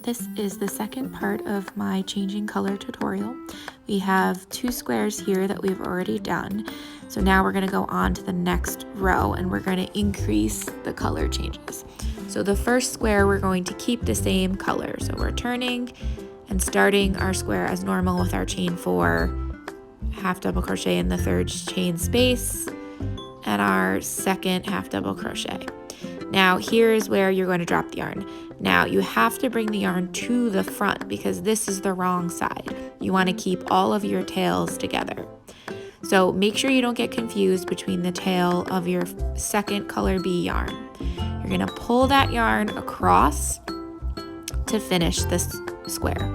This is the second part of my changing color tutorial. We have 2 squares here that we've already done. So now we're going to go on to the next row and we're going to increase the color changes. So the first square we're going to keep the same color. So we're turning and starting our square as normal with our chain 4, half double crochet in the third chain space, and our second half double crochet. Now here is where you're going to drop the yarn. Now you have to bring the yarn to the front because this is the wrong side. You want to keep all of your tails together. So make sure you don't get confused between the tail of your second color B yarn. You're going to pull that yarn across to finish this square.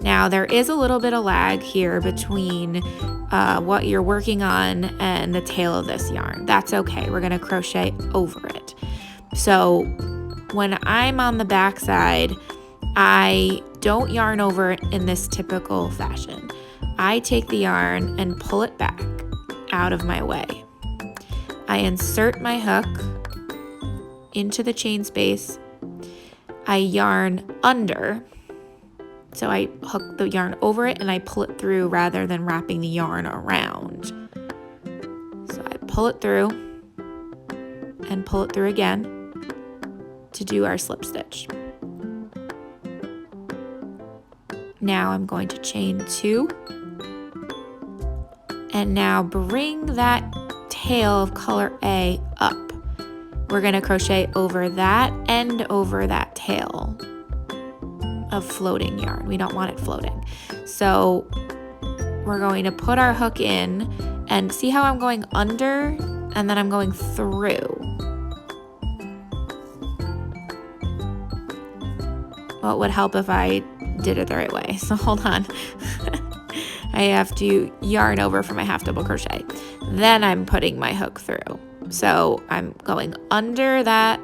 Now there is a little bit of lag here between what you're working on and the tail of this yarn. That's okay. We're going to crochet over it. So when I'm on the back side, I don't yarn over it in this typical fashion. I take the yarn and pull it back out of my way. I insert my hook into the chain space. I yarn under. So I hook the yarn over it and I pull it through rather than wrapping the yarn around. So I pull it through and pull it through again to do our slip stitch. Now I'm going to chain 2 and now bring that tail of color A up. We're going to crochet over that and over that tail of floating yarn. We don't want it floating. So we're going to put our hook in and see how I'm going under and then I'm going through. Well, it would help if I did it the right way. So hold on. I have to yarn over for my half double crochet. Then I'm putting my hook through. So I'm going under that,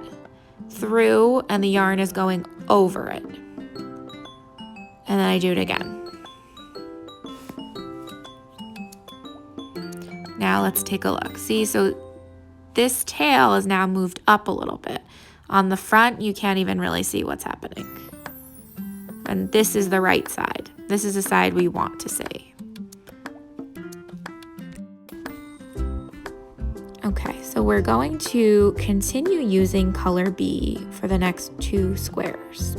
through, and the yarn is going over it. And then I do it again. Now let's take a look. See, so this tail is now moved up a little bit. On the front, you can't even really see what's happening. And this is the right side. This is the side we want to see. Okay, so we're going to continue using color B for the next 2 squares.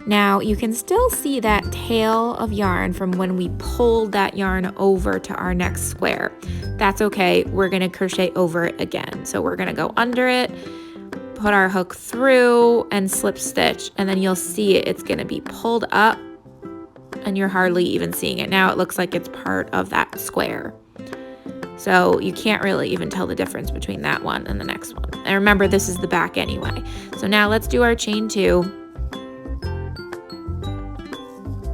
Now you can still see that tail of yarn from when we pulled that yarn over to our next square. That's okay, we're gonna crochet over it again. So we're gonna go under it, put our hook through and slip stitch, and then you'll see it's gonna be pulled up and you're hardly even seeing it. Now it looks like it's part of that square. So you can't really even tell the difference between that one and the next one. And remember, this is the back anyway. So now let's do our chain 2.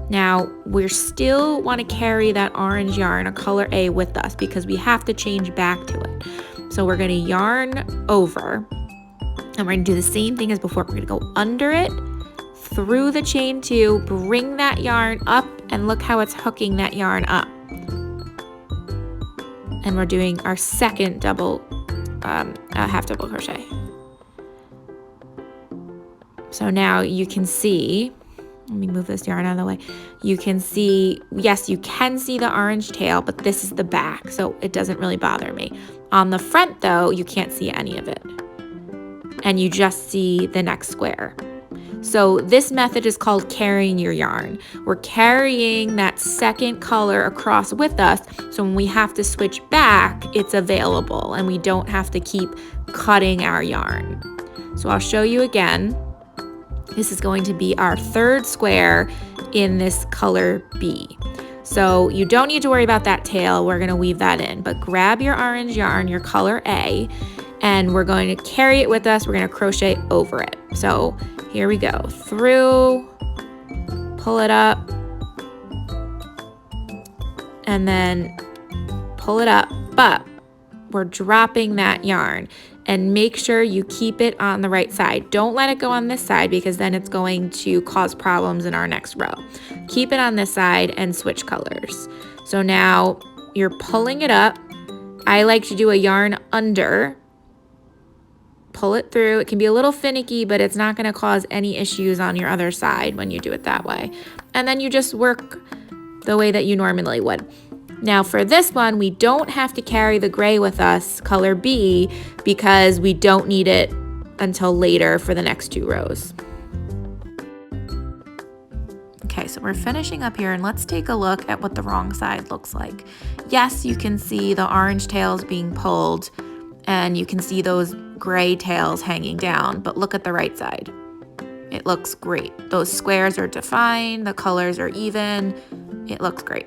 Now we still want to carry that orange yarn, a color A, with us because we have to change back to it. So we're going to yarn over and we're going to do the same thing as before. We're going to go under it, through the chain 2, bring that yarn up, and look how it's hooking that yarn up. And we're doing our second double, half double crochet. So now you can see, let me move this yarn out of the way. You can see, yes, you can see the orange tail, but this is the back, so it doesn't really bother me. On the front though, you can't see any of it. And you just see the next square. So this method is called carrying your yarn. We're carrying that second color across with us, so when we have to switch back, it's available and we don't have to keep cutting our yarn. So I'll show you again. This is going to be our 3rd square in this color B. So you don't need to worry about that tail. We're going to weave that in, but grab your orange yarn, your color A, and we're going to carry it with us. We're going to crochet over it. So here we go. Through, pull it up, and then pull it up, but we're dropping that yarn. And make sure you keep it on the right side. Don't let it go on this side because then it's going to cause problems in our next row. Keep it on this side and switch colors. So now you're pulling it up. I like to do a yarn under, pull it through. It can be a little finicky, but it's not gonna cause any issues on your other side when you do it that way. And then you just work the way that you normally would. Now for this one, we don't have to carry the gray with us, color B, because we don't need it until later for the next 2 rows. Okay, so we're finishing up here, and let's take a look at what the wrong side looks like. Yes, you can see the orange tails being pulled, and you can see those gray tails hanging down, but look at the right side. It looks great. Those squares are defined, the colors are even. It looks great.